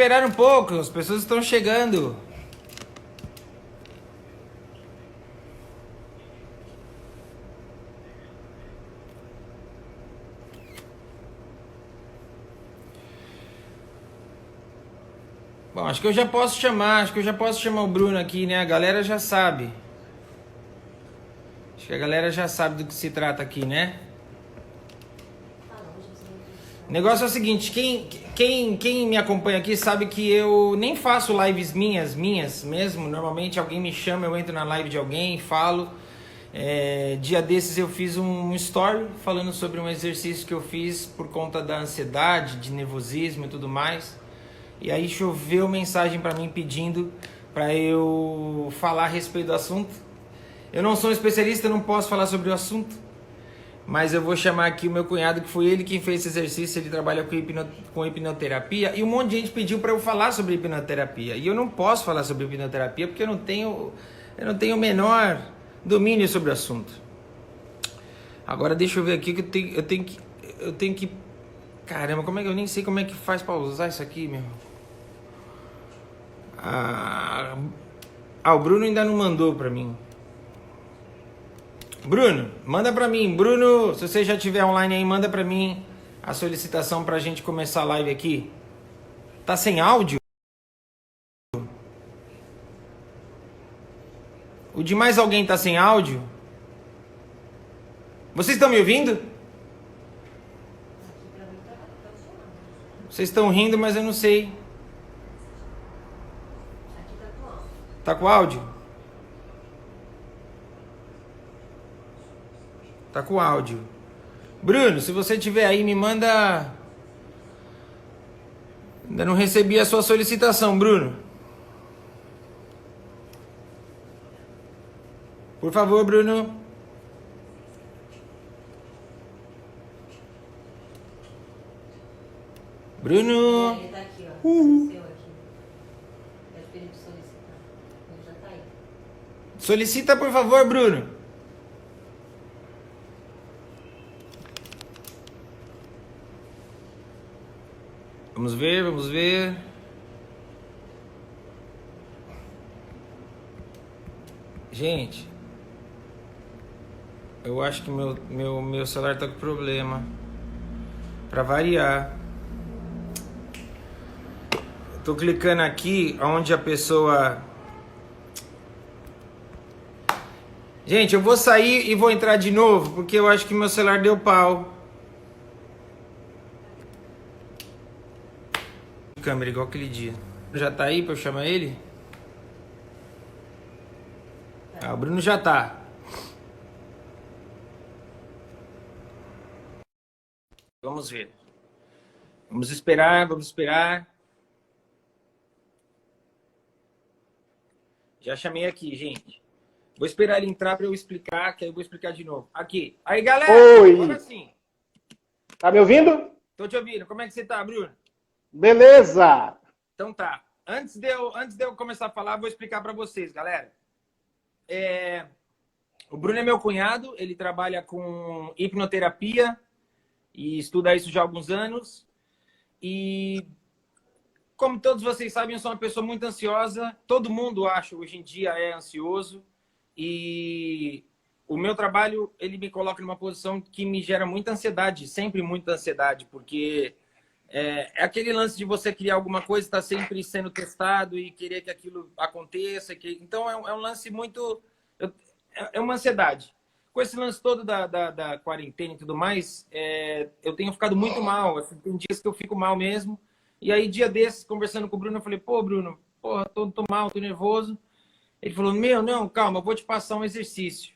esperar um pouco, as pessoas estão chegando. Bom, acho que eu já posso chamar o Bruno aqui, né? A galera já sabe. Acho que a galera já sabe do que se trata aqui, né? O negócio é o seguinte, quem me acompanha aqui sabe que eu nem faço lives minhas mesmo. Normalmente alguém me chama, eu entro na live de alguém, falo. Dia desses eu fiz um story falando sobre um exercício que eu fiz por conta da ansiedade, de nervosismo e tudo mais. E aí choveu mensagem para mim pedindo para eu falar a respeito do assunto. Eu não sou um especialista, não posso falar sobre o assunto, mas eu vou chamar aqui o meu cunhado, que foi ele quem fez esse exercício. Ele trabalha com hipnoterapia, e um monte de gente pediu para eu falar sobre hipnoterapia. E eu não posso falar sobre hipnoterapia porque eu não tenho o menor domínio sobre o assunto. Agora deixa eu ver aqui que eu tenho que... Caramba, como é que eu nem sei como é que faz para usar isso aqui, meu? O Bruno ainda não mandou para mim. Bruno, manda para mim. Bruno, se você já estiver online aí, manda para mim a solicitação pra gente começar a live aqui. Tá sem áudio? O de mais alguém tá sem áudio? Vocês estão me ouvindo? Vocês estão rindo, mas eu não sei. Tá com áudio? Tá com áudio. Bruno, se você tiver aí, me manda... Ainda não recebi a sua solicitação, Bruno. Por favor, Bruno. Bruno. Ele tá aqui, ó. Seu aqui. Eu pedi pra solicitar. Ele já tá aí. Solicita, por favor, Bruno. Vamos ver, vamos ver. Gente, eu acho que meu celular tá com problema. Pra variar. Eu tô clicando aqui onde a pessoa... Gente, eu vou sair e vou entrar de novo, porque eu acho que meu celular deu pau. Câmera igual aquele dia. Já tá aí pra eu chamar ele? O Bruno já tá. Vamos ver. Vamos esperar, vamos esperar. Já chamei aqui, gente. Vou esperar ele entrar pra eu explicar, que aí eu vou explicar de novo. Aqui. Aí, galera. Oi. Agora sim. Tá me ouvindo? Tô te ouvindo. Como é que você tá, Bruno? Beleza. Então tá. Antes de eu começar a falar, vou explicar pra vocês, galera. O Bruno é meu cunhado. Ele trabalha com hipnoterapia e estuda isso já há alguns anos. E... como todos vocês sabem, eu sou uma pessoa muito ansiosa. Todo mundo, acho, hoje em dia é ansioso. E o meu trabalho, ele me coloca numa posição que me gera muita ansiedade, sempre muita ansiedade, porque é aquele lance de você criar alguma coisa, estar sempre sendo testado e querer que aquilo aconteça. Então é um lance muito... é uma ansiedade. Com esse lance todo da quarentena e tudo mais, eu tenho ficado muito mal. Assim, tem dias que eu fico mal mesmo. E aí, dia desses, conversando com o Bruno, eu falei, pô, Bruno, porra, tô mal, tô nervoso. Ele falou, não, calma, eu vou te passar um exercício.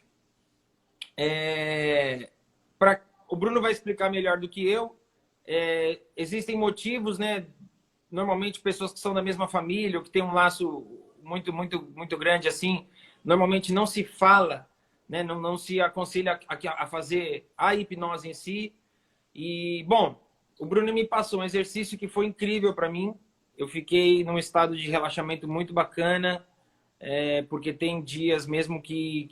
O Bruno vai explicar melhor do que eu. Existem motivos, né? Normalmente, pessoas que são da mesma família, ou que têm um laço muito grande, assim, normalmente não se fala, né? Não se aconselha a fazer a hipnose em si. E, bom... o Bruno me passou um exercício que foi incrível para mim. Eu fiquei num estado de relaxamento muito bacana, porque tem dias mesmo que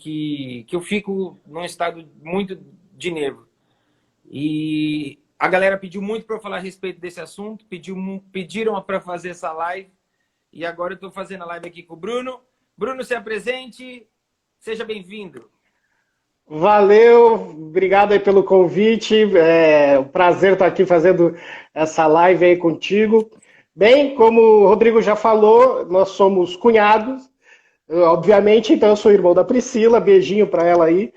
eu fico num estado muito de nervo. E A galera pediu muito para eu falar a respeito desse assunto, pediram para fazer essa live, e agora eu estou fazendo a live aqui com o Bruno. Bruno, se apresente, seja bem-vindo. Valeu, obrigado aí pelo convite. É um prazer estar aqui fazendo essa live aí contigo. Bem, como o Rodrigo já falou, nós somos cunhados, obviamente, então eu sou irmão da Priscila, beijinho para ela aí.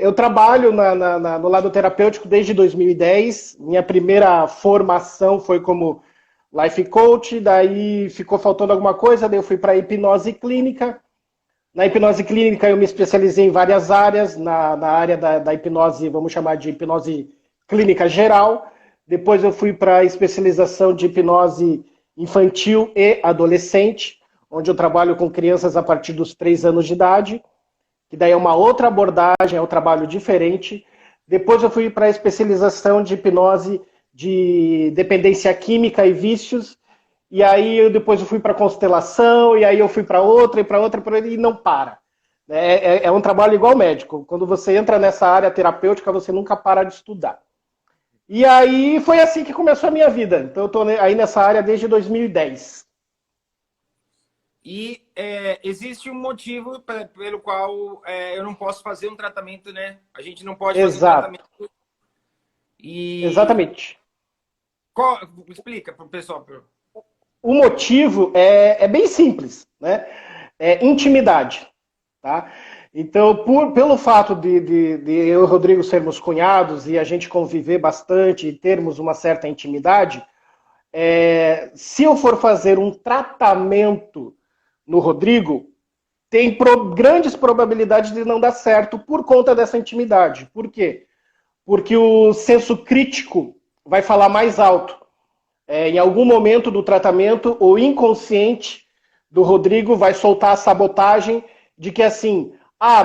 Eu trabalho no lado terapêutico desde 2010. Minha primeira formação foi como life coach, daí ficou faltando alguma coisa, daí eu fui para hipnose clínica. Na hipnose clínica eu me especializei em várias áreas, na área da hipnose, vamos chamar de hipnose clínica geral. Depois eu fui para a especialização de hipnose infantil e adolescente, onde eu trabalho com crianças a partir dos 3 anos de idade, que daí é uma outra abordagem, é um trabalho diferente. Depois eu fui para a especialização de hipnose de dependência química e vícios, e aí depois eu fui para constelação, e aí eu fui para outra, e não para. É um trabalho igual médico. Quando você entra nessa área terapêutica, você nunca para de estudar. E aí foi assim que começou a minha vida. Então eu estou aí nessa área desde 2010. E existe um motivo pelo qual eu não posso fazer um tratamento, né? A gente não pode fazer um tratamento. Exatamente. Explica para o pessoal. O motivo é bem simples, né? É intimidade, tá? Então, pelo fato de eu e o Rodrigo sermos cunhados e a gente conviver bastante e termos uma certa intimidade, se eu for fazer um tratamento no Rodrigo, tem grandes probabilidades de não dar certo por conta dessa intimidade. Por quê? Porque o senso crítico vai falar mais alto. Em algum momento do tratamento, o inconsciente do Rodrigo vai soltar a sabotagem de que assim,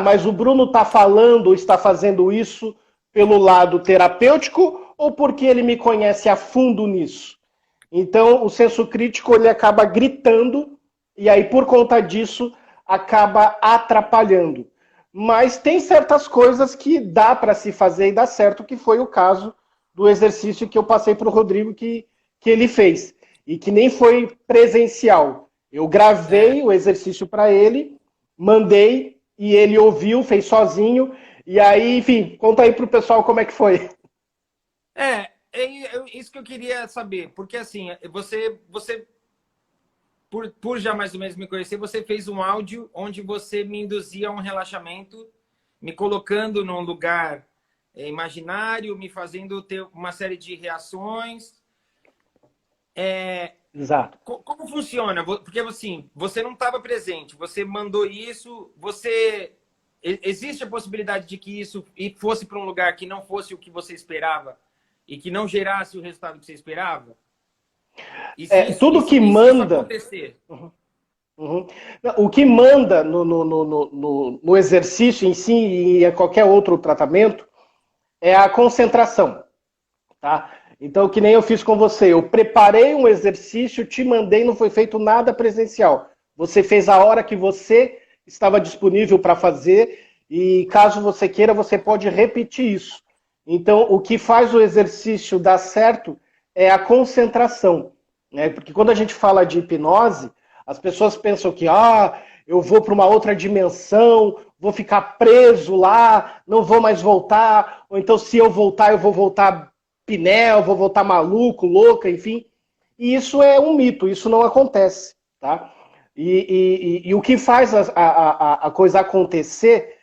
mas o Bruno está falando, está fazendo isso pelo lado terapêutico ou porque ele me conhece a fundo nisso? Então, o senso crítico ele acaba gritando e aí, por conta disso, acaba atrapalhando. Mas tem certas coisas que dá para se fazer e dá certo, que foi o caso do exercício que eu passei para o Rodrigo, que ele fez, e que nem foi presencial. Eu gravei o exercício para ele, mandei, e ele ouviu, fez sozinho, e aí, enfim, conta aí pro pessoal como é que foi. Isso que eu queria saber, porque assim, você por já mais ou menos me conhecer, você fez um áudio onde você me induzia a um relaxamento, me colocando num lugar imaginário, me fazendo ter uma série de reações. Exato. Como funciona? Porque assim, você não estava presente, você mandou isso, existe a possibilidade de que isso fosse para um lugar que não fosse o que você esperava e que não gerasse o resultado que você esperava? Tudo que manda. Acontecer. Uhum. O que manda no exercício em si e em qualquer outro tratamento é a concentração, tá? Então, que nem eu fiz com você, eu preparei um exercício, te mandei, não foi feito nada presencial. Você fez a hora que você estava disponível para fazer e caso você queira, você pode repetir isso. Então, o que faz o exercício dar certo é a concentração, né? Porque quando a gente fala de hipnose, as pessoas pensam que eu vou para uma outra dimensão, vou ficar preso lá, não vou mais voltar, ou então se eu voltar, eu vou voltar pinel, vou voltar maluco, louca, enfim. E isso é um mito, isso não acontece, tá? E o que faz a coisa acontecer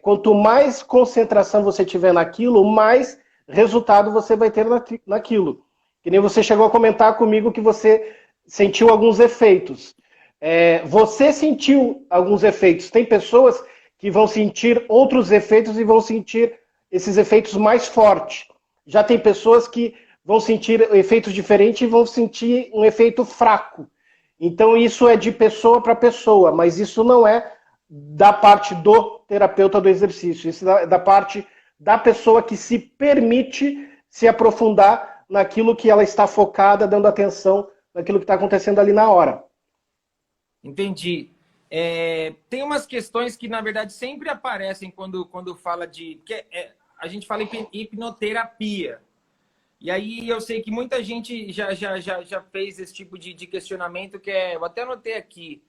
quanto mais concentração você tiver naquilo, mais resultado você vai ter naquilo. Que nem você chegou a comentar comigo que você sentiu alguns efeitos. Você sentiu alguns efeitos. Tem pessoas que vão sentir outros efeitos e vão sentir esses efeitos mais fortes. Já tem pessoas que vão sentir efeitos diferentes e vão sentir um efeito fraco. Então isso é de pessoa para pessoa, mas isso não é da parte do terapeuta do exercício. Isso é da parte da pessoa que se permite se aprofundar naquilo que ela está focada, dando atenção naquilo que está acontecendo ali na hora. Entendi. Tem umas questões que, na verdade, sempre aparecem quando fala de... a gente fala hipnoterapia. E aí eu sei que muita gente já fez esse tipo de questionamento, que é, eu até anotei aqui,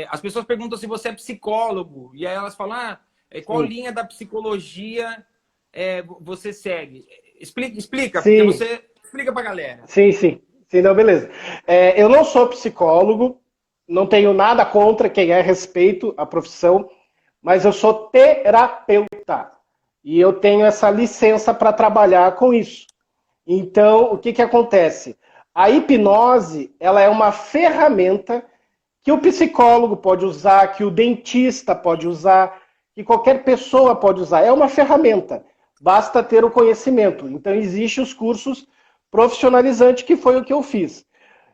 as pessoas perguntam se você é psicólogo, e aí elas falam, qual linha da psicologia você segue? Explica, porque você explica pra galera. Sim, não, beleza. Eu não sou psicólogo, não tenho nada contra quem respeito a profissão, mas eu sou terapeuta. E eu tenho essa licença para trabalhar com isso. Então, o que acontece? A hipnose, ela é uma ferramenta que o psicólogo pode usar, que o dentista pode usar, que qualquer pessoa pode usar. É uma ferramenta. Basta ter o conhecimento. Então, existem os cursos profissionalizantes, que foi o que eu fiz.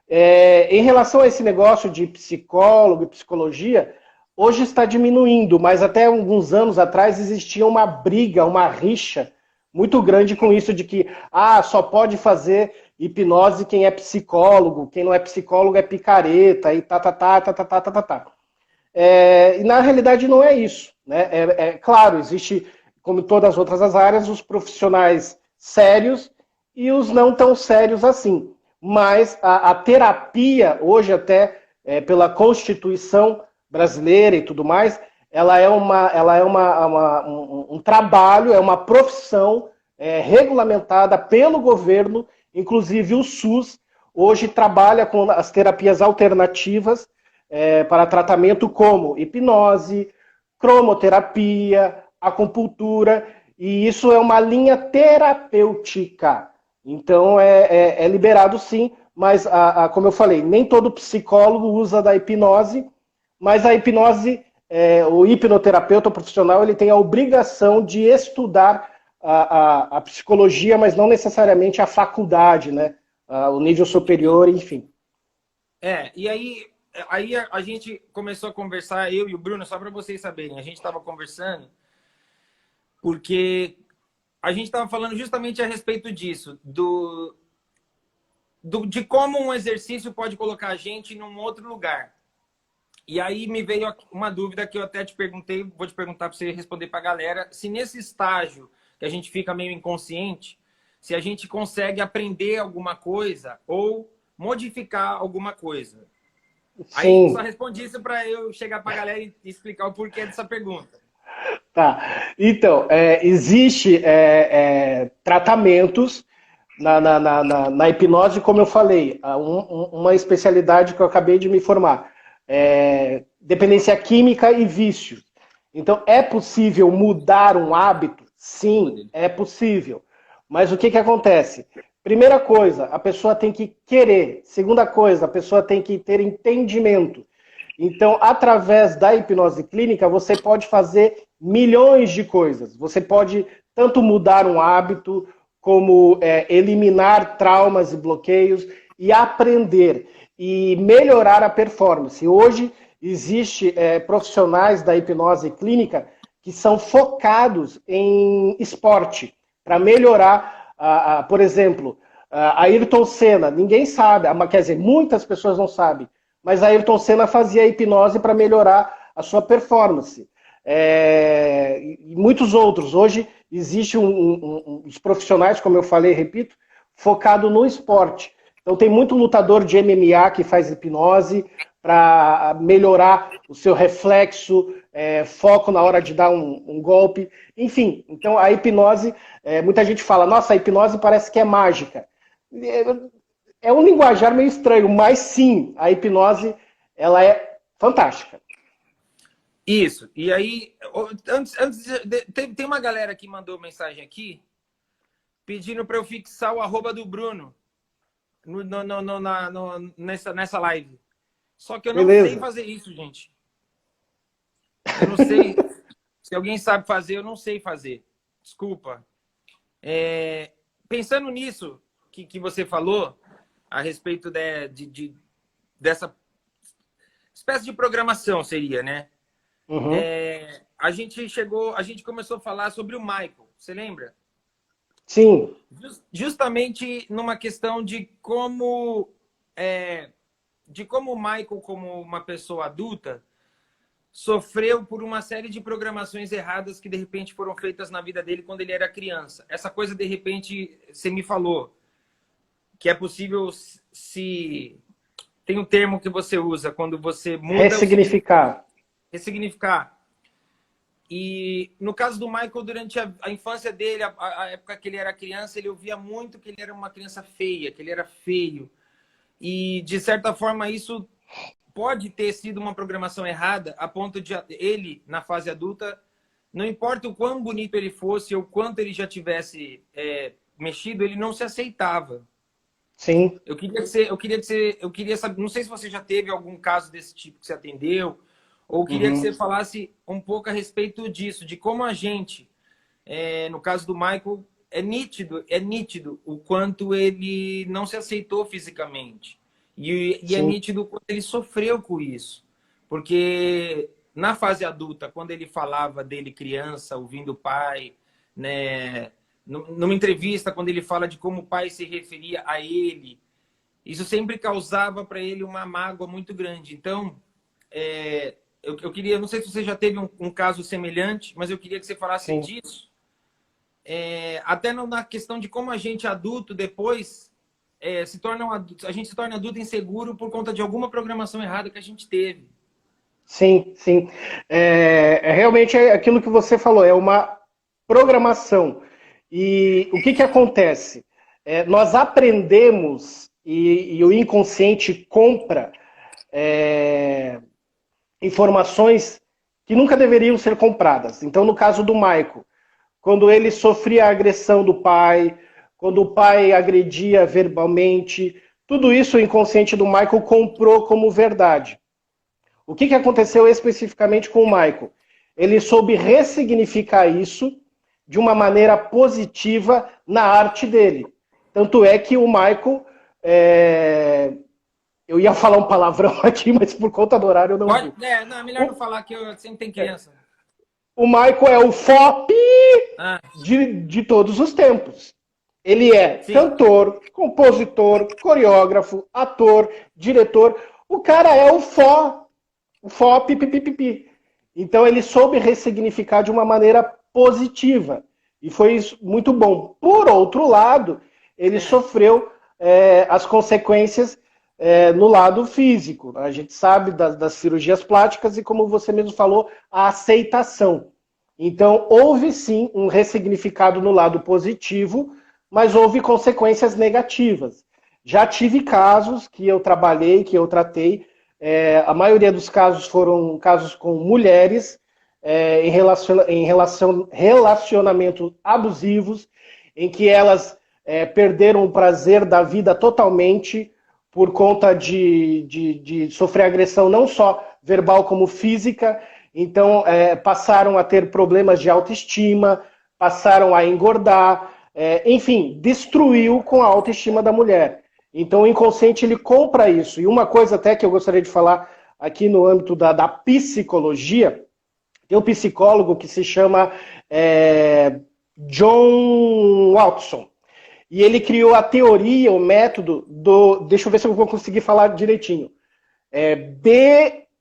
Em relação a esse negócio de psicólogo e psicologia, hoje está diminuindo, mas até alguns anos atrás existia uma briga, uma rixa muito grande com isso de que só pode fazer hipnose quem é psicólogo, quem não é psicólogo é picareta e tá. E na realidade não é isso, né? Claro, existe, como todas as outras áreas, os profissionais sérios e os não tão sérios assim. Mas a terapia, hoje até pela Constituição brasileira e tudo mais, ela é um trabalho, é uma profissão regulamentada pelo governo, inclusive o SUS hoje trabalha com as terapias alternativas para tratamento como hipnose, cromoterapia, acupuntura, e isso é uma linha terapêutica. Então é liberado sim, mas como eu falei, nem todo psicólogo usa da hipnose, mas a hipnose, o hipnoterapeuta profissional, ele tem a obrigação de estudar a psicologia, mas não necessariamente a faculdade, né? O nível superior, enfim. E aí a gente começou a conversar, eu e o Bruno, só para vocês saberem, a gente estava conversando porque a gente estava falando justamente a respeito disso, de como um exercício pode colocar a gente num outro lugar. E aí me veio uma dúvida que eu até te perguntei, vou te perguntar para você responder para a galera, se nesse estágio que a gente fica meio inconsciente, se a gente consegue aprender alguma coisa ou modificar alguma coisa. Sim. Aí só respondi isso para eu chegar para a galera e explicar o porquê dessa pergunta. Tá, então, existe tratamentos na hipnose, como eu falei, uma especialidade que eu acabei de me formar. Dependência química e vícios. Então, é possível mudar um hábito? Sim, é possível. Mas o que acontece? Primeira coisa, a pessoa tem que querer. Segunda coisa, a pessoa tem que ter entendimento. Então, através da hipnose clínica, você pode fazer milhões de coisas. Você pode tanto mudar um hábito, como eliminar traumas e bloqueios e aprender e melhorar a performance. Hoje, existe profissionais da hipnose clínica que são focados em esporte, para melhorar, por exemplo, Ayrton Senna. Ninguém sabe, quer dizer, muitas pessoas não sabem, mas Ayrton Senna fazia hipnose para melhorar a sua performance. E muitos outros. Hoje, existe os profissionais, como eu falei, repito, focado no esporte. Então tem muito lutador de MMA que faz hipnose para melhorar o seu reflexo, foco na hora de dar um golpe. Enfim, então a hipnose, muita gente fala, nossa, a hipnose parece que é mágica. É um linguajar meio estranho, mas sim, a hipnose ela é fantástica. Isso. E aí, tem uma galera que mandou mensagem aqui pedindo para eu fixar o @ do Bruno nessa live. Só que eu não sei fazer isso, gente. Eu não sei. Se alguém sabe fazer, eu não sei fazer. Desculpa. Pensando nisso que você falou, a respeito dessa espécie de programação, seria, né? Uhum. A gente começou a falar sobre o Michael. Você lembra? Sim. Justamente numa questão de como o Michael, como uma pessoa adulta, sofreu por uma série de programações erradas que de repente foram feitas na vida dele quando ele era criança. Essa coisa, de repente, você me falou que é possível se... Tem um termo que você usa quando você muda... Ressignificar. Ressignificar. E no caso do Michael, durante a infância dele, a época que ele era criança, ele ouvia muito que ele era uma criança feia, que ele era feio. E, de certa forma, isso pode ter sido uma programação errada, a ponto de ele, na fase adulta, não importa o quão bonito ele fosse ou quanto ele já tivesse mexido, ele não se aceitava. Sim. Eu queria saber, não sei se você já teve algum caso desse tipo que você atendeu, ou queria que você falasse um pouco a respeito disso, de como a gente, no caso do Michael, é nítido o quanto ele não se aceitou fisicamente. E é nítido o quanto ele sofreu com isso. Porque na fase adulta, quando ele falava dele criança, ouvindo o pai, né, numa entrevista, quando ele fala de como o pai se referia a ele, isso sempre causava para ele uma mágoa muito grande. Então, eu queria, não sei se você já teve um caso semelhante, mas eu queria que você falasse disso. Até na questão de como a gente adulto depois a gente se torna adulto inseguro por conta de alguma programação errada que a gente teve. Sim, sim. Realmente é aquilo que você falou, é uma programação. E o que acontece? Nós aprendemos e o inconsciente compra informações que nunca deveriam ser compradas. Então, no caso do Michael, quando ele sofria a agressão do pai, quando o pai agredia verbalmente, tudo isso o inconsciente do Michael comprou como verdade. O que aconteceu especificamente com o Michael? Ele soube ressignificar isso de uma maneira positiva na arte dele. Tanto é que o Michael... Eu ia falar um palavrão aqui, mas por conta do horário eu não vou. Não, é melhor não falar que eu sempre tenho criança. O Michael é o FOP de todos os tempos. Ele é cantor, compositor, coreógrafo, ator, diretor. O cara é o FOP, pipipipi. Então ele soube ressignificar de uma maneira positiva. E foi muito bom. Por outro lado, ele sofreu as consequências no lado físico. A gente sabe das cirurgias plásticas e, como você mesmo falou, a aceitação. Então, houve sim um ressignificado no lado positivo, mas houve consequências negativas. Já tive casos que eu trabalhei, que eu tratei, a maioria dos casos foram casos com mulheres em relacionamentos abusivos, em que elas perderam o prazer da vida totalmente por conta de sofrer agressão não só verbal como física. Então, passaram a ter problemas de autoestima, passaram a engordar, enfim, destruiu com a autoestima da mulher. Então, o inconsciente, ele compra isso. E uma coisa até que eu gostaria de falar aqui no âmbito da psicologia, tem um psicólogo que se chama John Watson. E ele criou a teoria, o método deixa eu ver se eu vou conseguir falar direitinho.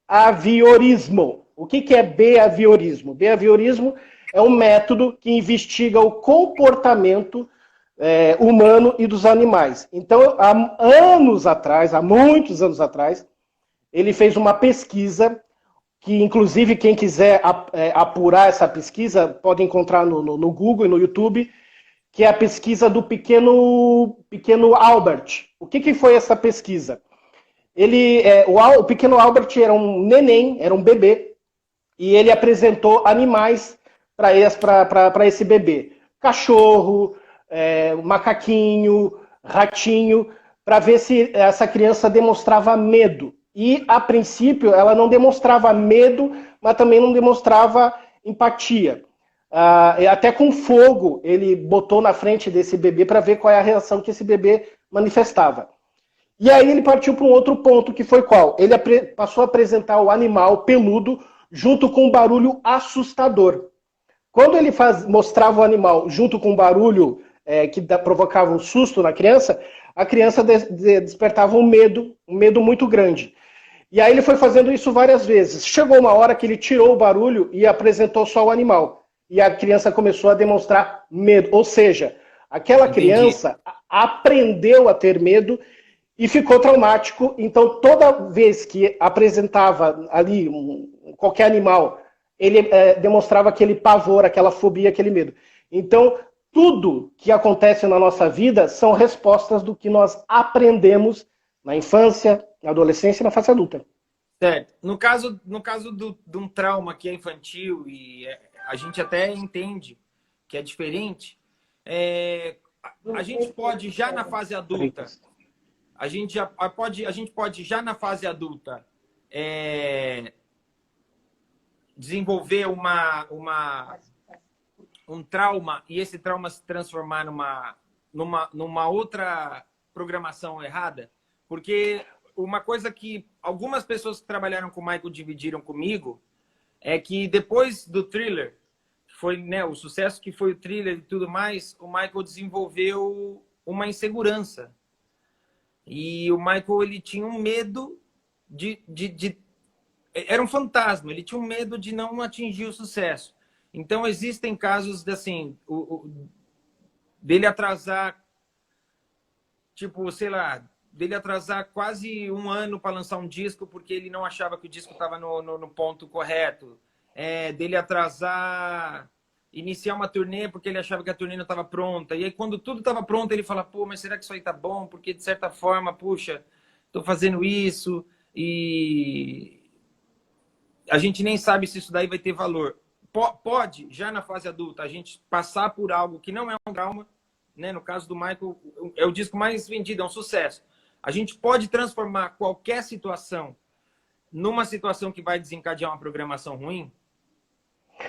Behaviorismo. O que é behaviorismo? Behaviorismo é um método que investiga o comportamento humano e dos animais. Então, há muitos anos atrás, ele fez uma pesquisa que, inclusive, quem quiser apurar essa pesquisa, pode encontrar no Google e no YouTube, que é a pesquisa do pequeno Albert. O que foi essa pesquisa? O pequeno Albert era um neném, era um bebê, e ele apresentou animais para esse bebê. Cachorro, macaquinho, ratinho, para ver se essa criança demonstrava medo. E, a princípio, ela não demonstrava medo, mas também não demonstrava empatia. Até com fogo, ele botou na frente desse bebê para ver qual é a reação que esse bebê manifestava. E aí ele partiu para um outro ponto, que foi qual? Ele passou a apresentar o animal peludo junto com um barulho assustador. Quando ele mostrava o animal junto com um barulho que provocava um susto na criança, a criança despertava um medo muito grande. E aí ele foi fazendo isso várias vezes. Chegou uma hora que ele tirou o barulho e apresentou só o animal. E a criança começou a demonstrar medo. Ou seja, aquela criança aprendeu a ter medo e ficou traumático. Então, toda vez que apresentava ali qualquer animal, ele demonstrava aquele pavor, aquela fobia, aquele medo. Então, tudo que acontece na nossa vida são respostas do que nós aprendemos na infância, na adolescência e na fase adulta. Certo. No caso de um trauma que é infantil e a gente até entende que é diferente, a gente pode já na fase adulta, a gente pode já na fase adulta desenvolver um trauma e esse trauma se transformar numa outra programação errada, porque uma coisa que algumas pessoas que trabalharam com o Michael dividiram comigo é que depois do Thriller, que foi, né, o sucesso que foi o Thriller e tudo mais, o Michael desenvolveu uma insegurança. E o Michael, ele tinha um medo era um fantasma, ele tinha um medo de não atingir o sucesso. Então, existem casos assim, dele atrasar, tipo, sei lá, dele atrasar quase um ano para lançar um disco porque ele não achava que o disco estava no ponto correto. Dele atrasar, iniciar uma turnê porque ele achava que a turnê não estava pronta. E aí, quando tudo estava pronto, ele fala, pô, mas será que isso aí tá bom? Porque, de certa forma, puxa, estou fazendo isso e a gente nem sabe se isso daí vai ter valor. Pode, já na fase adulta, a gente passar por algo que não é um trauma, né? No caso do Michael, é o disco mais vendido, é um sucesso. A gente pode transformar qualquer situação numa situação que vai desencadear uma programação ruim?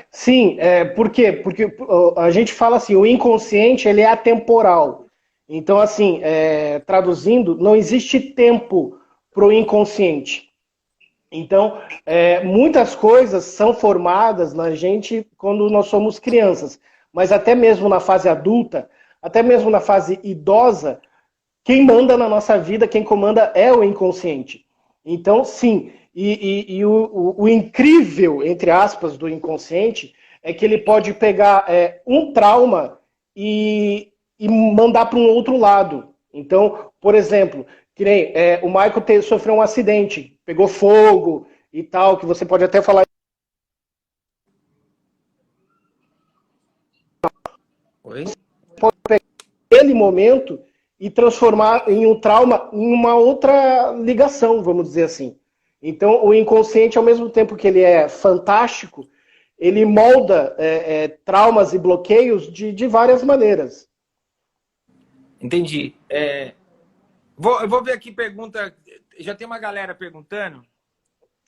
Sim, por quê? Porque a gente fala assim, o inconsciente ele é atemporal. Então, assim, traduzindo, não existe tempo para o inconsciente. Então, muitas coisas são formadas na gente quando nós somos crianças. Mas até mesmo na fase adulta, até mesmo na fase idosa, quem manda na nossa vida, quem comanda é o inconsciente. Então, sim, e o incrível, entre aspas, do inconsciente é que ele pode pegar um trauma e mandar para um outro lado. Então, por exemplo, que nem o Michael sofreu um acidente, pegou fogo e tal, que você pode até falar. Oi? Pode pegar aquele momento e transformar em um trauma em uma outra ligação, vamos dizer assim. Então, o inconsciente, ao mesmo tempo que ele é fantástico, ele molda traumas e bloqueios de várias maneiras. Entendi. Eu vou ver aqui pergunta. Já tem uma galera perguntando.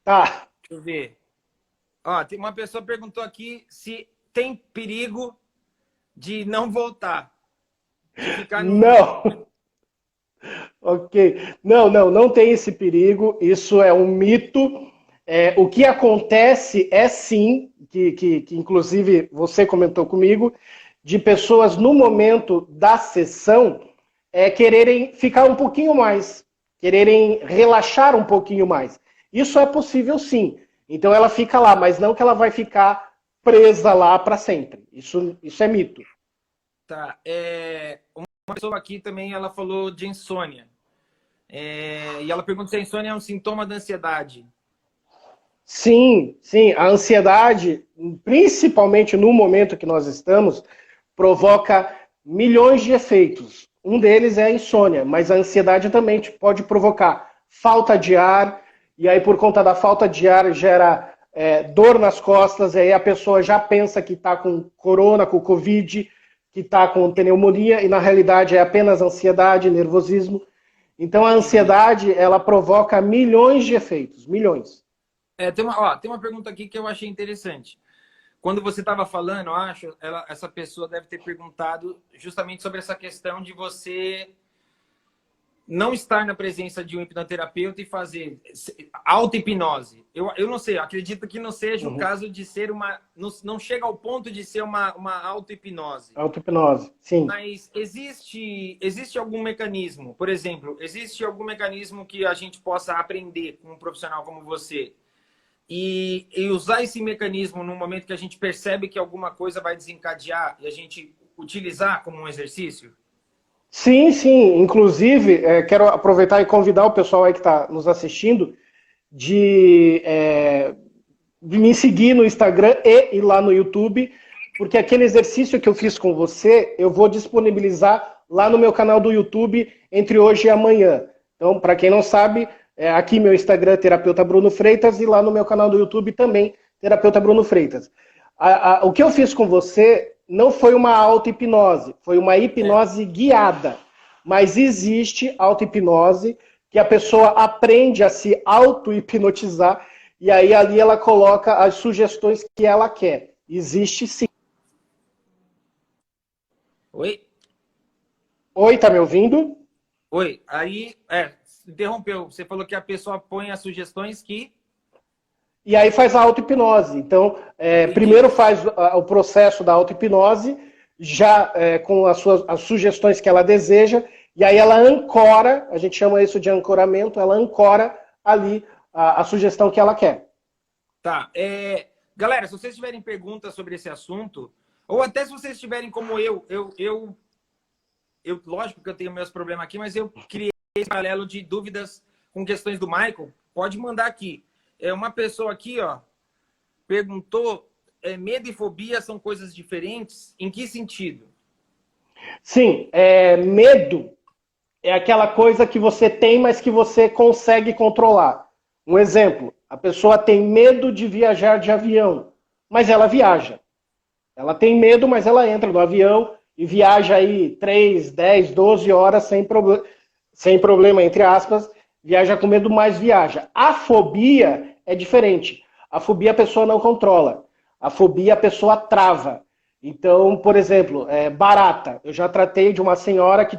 Tá. Deixa eu ver. Ó, tem uma pessoa perguntou aqui se tem perigo de não voltar. De ficar no... Não. Ok. Não tem esse perigo. Isso é um mito. O que acontece é sim, que inclusive você comentou comigo, de pessoas no momento da sessão quererem ficar um pouquinho mais, quererem relaxar um pouquinho mais. Isso é possível sim. Então ela fica lá, mas não que ela vai ficar presa lá para sempre. Isso é mito. Tá. Uma pessoa aqui também, ela falou de insônia. E ela pergunta se a insônia é um sintoma da ansiedade. Sim. A ansiedade, principalmente no momento que nós estamos, provoca milhões de efeitos. Um deles é a insônia, mas a ansiedade também pode provocar falta de ar, e aí por conta da falta de ar gera dor nas costas, e aí a pessoa já pensa que está com corona, com Covid, que está com pneumonia, e na realidade é apenas ansiedade, nervosismo. Então a ansiedade, ela provoca milhões de efeitos, milhões. Tem uma pergunta aqui que eu achei interessante. Quando você estava falando, eu acho, essa pessoa deve ter perguntado justamente sobre essa questão de você não estar na presença de um hipnoterapeuta e fazer auto-hipnose. Eu não sei, eu acredito que não seja o caso de ser uma... Não chega ao ponto de ser uma auto-hipnose. Auto-hipnose, sim. Mas existe algum mecanismo, por exemplo, existe algum mecanismo que a gente possa aprender com um profissional como você e usar esse mecanismo no momento que a gente percebe que alguma coisa vai desencadear e a gente utilizar como um exercício? Sim, sim. Inclusive, quero aproveitar e convidar o pessoal aí que está nos assistindo de me seguir no Instagram e ir lá no YouTube, porque aquele exercício que eu fiz com você, eu vou disponibilizar lá no meu canal do YouTube entre hoje e amanhã. Então, para quem não sabe, aqui meu Instagram é Terapeuta Bruno Freitas e lá no meu canal do YouTube também, Terapeuta Bruno Freitas. O que eu fiz com você não foi uma auto-hipnose, foi uma hipnose guiada. Mas existe auto-hipnose que a pessoa aprende a se auto-hipnotizar e aí ali ela coloca as sugestões que ela quer. Existe sim. Oi? Oi, tá me ouvindo? Oi, aí, interrompeu. Você falou que a pessoa põe as sugestões que... E aí faz a auto-hipnose. Então, primeiro faz o processo da auto-hipnose, já com as sugestões que ela deseja, e aí ela ancora, a gente chama isso de ancoramento, ela ancora ali a sugestão que ela quer. Tá. Galera, se vocês tiverem perguntas sobre esse assunto, ou até se vocês tiverem como eu lógico que eu tenho meus problemas aqui, mas eu criei esse paralelo de dúvidas com questões do Michael, pode mandar aqui. Uma pessoa aqui, ó, perguntou, medo e fobia são coisas diferentes? Em que sentido? Sim, medo é aquela coisa que você tem, mas que você consegue controlar. Um exemplo, a pessoa tem medo de viajar de avião, mas ela viaja. Ela tem medo, mas ela entra no avião e viaja aí 3, 10, 12 horas sem problema, entre aspas, viaja com medo, mas viaja. A fobia é diferente. A fobia a pessoa não controla. A fobia a pessoa trava. Então, por exemplo, barata. Eu já tratei de uma senhora que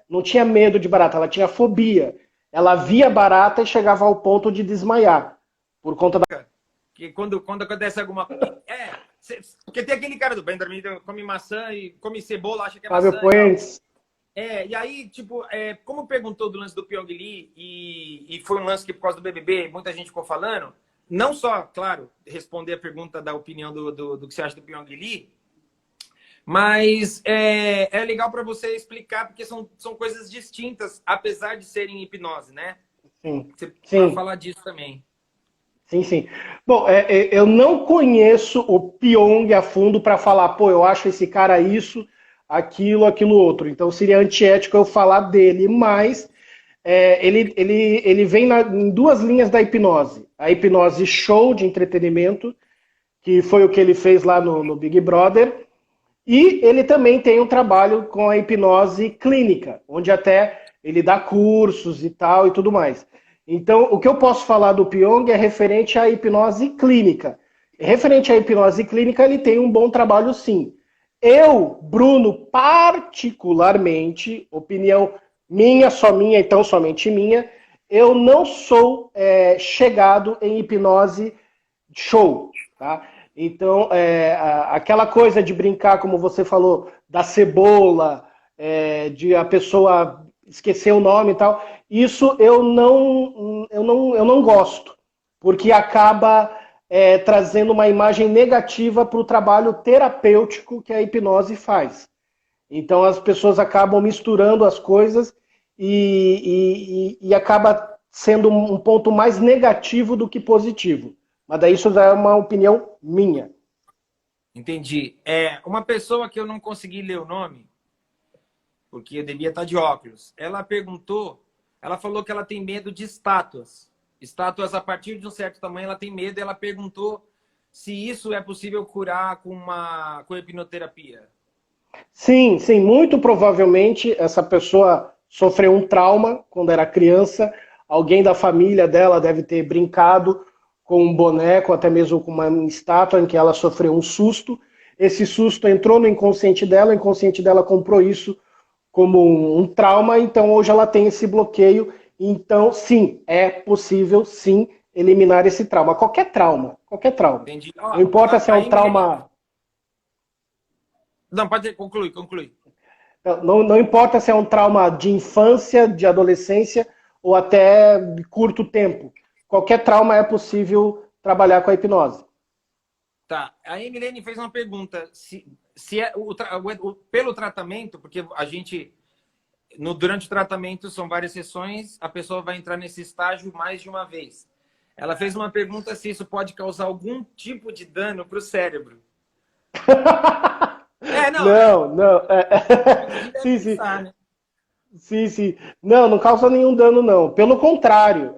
não tinha medo de barata, ela tinha fobia. Ela via barata e chegava ao ponto de desmaiar. Por conta da... Que quando acontece alguma coisa... Porque tem aquele cara do Bender, come maçã e come cebola, acha que é maçã. E aí, tipo, como perguntou do lance do Pyong Lee, e foi um lance que por causa do BBB, muita gente ficou falando, não só, claro, responder a pergunta da opinião do que você acha do Pyong Lee, mas é legal para você explicar, porque são coisas distintas, apesar de serem hipnose, né? Sim. Você pode falar disso também. Sim, sim. Bom, eu não conheço o Pyong a fundo para falar, pô, eu acho esse cara isso, aquilo outro. Então seria antiético eu falar dele, mas ele vem em duas linhas da hipnose. A hipnose show de entretenimento, que foi o que ele fez lá no Big Brother, e ele também tem um trabalho com a hipnose clínica, onde até ele dá cursos e tal e tudo mais. Então, o que eu posso falar do Pyong é referente à hipnose clínica. Referente à hipnose clínica, ele tem um bom trabalho, sim. Eu, Bruno, particularmente, opinião minha, só minha, então somente minha, eu não sou chegado em hipnose show, tá? Então, aquela coisa de brincar, como você falou, da cebola, de a pessoa esquecer o nome e tal, isso eu não gosto, porque acaba trazendo uma imagem negativa para o trabalho terapêutico que a hipnose faz. Então as pessoas acabam misturando as coisas e acaba sendo um ponto mais negativo do que positivo. Mas daí isso já é uma opinião minha. Entendi. Uma pessoa que eu não consegui ler o nome, porque eu devia estar de óculos, ela falou que ela tem medo de estátuas. Estátuas a partir de um certo tamanho ela tem medo, e ela perguntou se isso é possível curar com hipnoterapia. Sim, sim, muito provavelmente essa pessoa sofreu um trauma quando era criança, alguém da família dela deve ter brincado com um boneco, até mesmo com uma estátua em que ela sofreu um susto. Esse susto entrou no inconsciente dela, o inconsciente dela comprou isso como um trauma, então hoje ela tem esse bloqueio. Então, sim, é possível, sim, eliminar esse trauma. Qualquer trauma, qualquer trauma. Entendi. Não importa se é um trauma... Não, pode concluir, conclui. Não importa se é um trauma de infância, de adolescência ou até de curto tempo. Qualquer trauma é possível trabalhar com a hipnose. Tá. A Emilene fez uma pergunta. Se é pelo tratamento, porque a gente, durante o tratamento, são várias sessões, a pessoa vai entrar nesse estágio mais de uma vez. Ela fez uma pergunta se isso pode causar algum tipo de dano para o cérebro. Não. Sim, sim. Pensar, né? Sim. Não causa nenhum dano, não. Pelo contrário,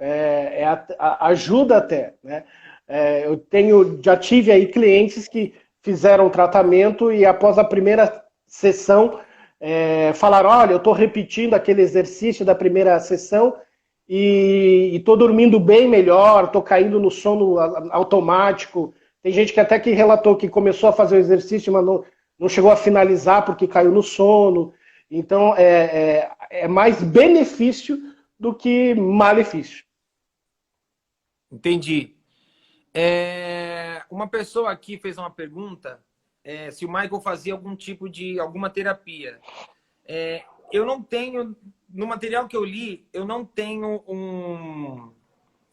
ajuda até, né? Já tive aí clientes que fizeram tratamento e após a primeira sessão falaram, olha, eu estou repetindo aquele exercício da primeira sessão e estou dormindo bem melhor, estou caindo no sono automático. Tem gente que até que relatou que começou a fazer o exercício, mas não chegou a finalizar porque caiu no sono. Então, é mais benefício do que malefício. Entendi. Uma pessoa aqui fez uma pergunta se o Michael fazia alguma terapia. Eu não tenho, no material que eu li, eu não tenho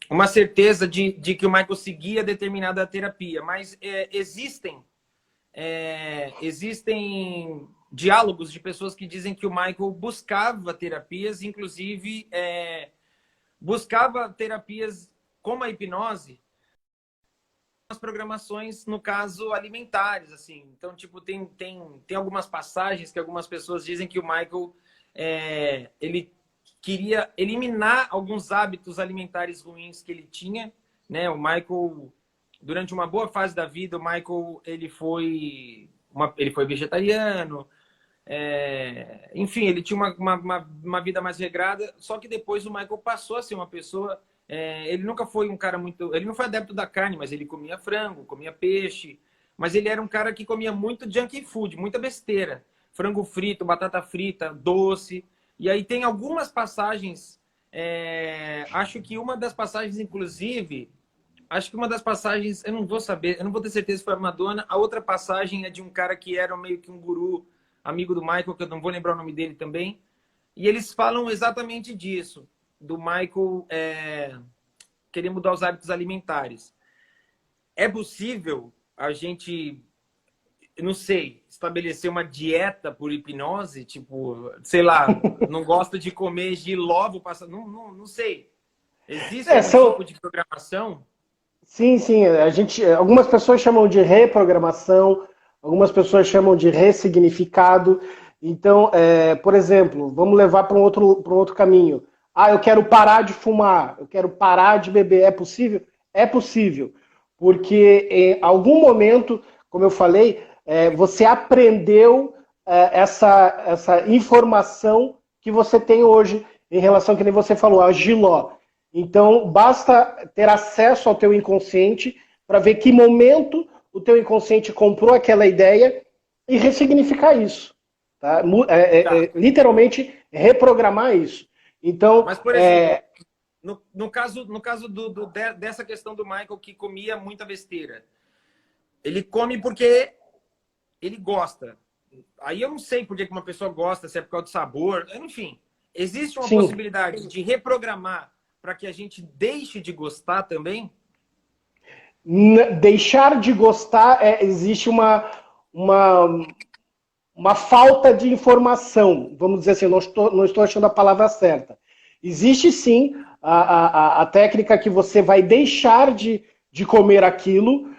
uma certeza de que o Michael seguia determinada terapia, mas existem diálogos de pessoas que dizem que o Michael buscava terapias, inclusive buscava terapias como a hipnose, as programações, no caso, alimentares, assim. Então, tipo, tem algumas passagens que algumas pessoas dizem que o Michael ele queria eliminar alguns hábitos alimentares ruins que ele tinha, né? O Michael, durante uma boa fase da vida, o Michael ele foi vegetariano, enfim, ele tinha uma vida mais regrada, só que depois o Michael passou a ser uma pessoa... ele nunca foi um cara muito... Ele não foi adepto da carne, mas ele comia frango, comia peixe, mas ele era um cara que comia muito junk food, muita besteira. Frango frito, batata frita, doce. E aí tem algumas passagens, acho que uma das passagens, inclusive... Acho que uma das passagens, eu não vou saber, eu não vou ter certeza se foi a Madonna. A outra passagem é de um cara que era meio que um guru, amigo do Michael, que eu não vou lembrar o nome dele também. E eles falam exatamente disso, do Michael querer mudar os hábitos alimentares. É possível a gente, não sei, estabelecer uma dieta por hipnose? Tipo, sei lá, não gosto de comer jiló, vou passar... Não sei. Existe algum tipo de programação? Sim. Algumas pessoas chamam de reprogramação, algumas pessoas chamam de ressignificado. Então, por exemplo, vamos levar para um outro caminho. Eu quero parar de fumar, eu quero parar de beber. É possível? É possível. Porque em algum momento, como eu falei, você aprendeu essa informação que você tem hoje em relação, que nem você falou, a Giló. Então, basta ter acesso ao teu inconsciente para ver que momento o teu inconsciente comprou aquela ideia e ressignificar isso. Tá? Literalmente, reprogramar isso. Então, mas, por exemplo, no caso dessa questão do Michael, que comia muita besteira, ele come porque ele gosta. Aí eu não sei por que uma pessoa gosta, se é por causa do sabor, enfim. Existe uma possibilidade de reprogramar para que a gente deixe de gostar também? Deixar de gostar, existe uma falta de informação. Vamos dizer assim, não estou achando a palavra certa. Existe sim a técnica que você vai deixar de comer aquilo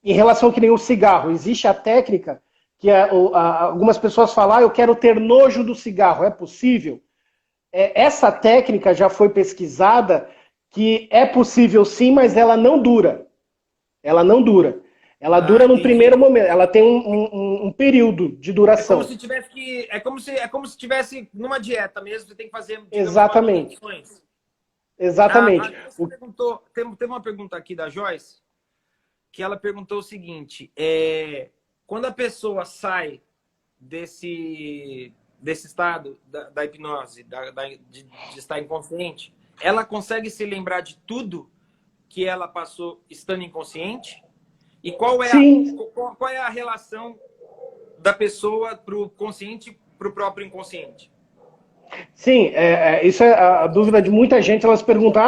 em relação que nem o cigarro. Existe a técnica que algumas pessoas falam, eu quero ter nojo do cigarro. É possível? Essa técnica já foi pesquisada, que é possível sim, mas ela não dura. Ela não dura. Ela dura no primeiro momento. Ela tem um período de duração. É como se tivesse numa dieta mesmo, você tem que fazer... Exatamente. Exatamente. Tem uma pergunta aqui da Joyce, que ela perguntou o seguinte, quando a pessoa sai desse estado da hipnose, de estar inconsciente, ela consegue se lembrar de tudo que ela passou estando inconsciente? E qual é a relação da pessoa para o consciente e para o próprio inconsciente? Sim, isso é a dúvida de muita gente. Elas perguntam,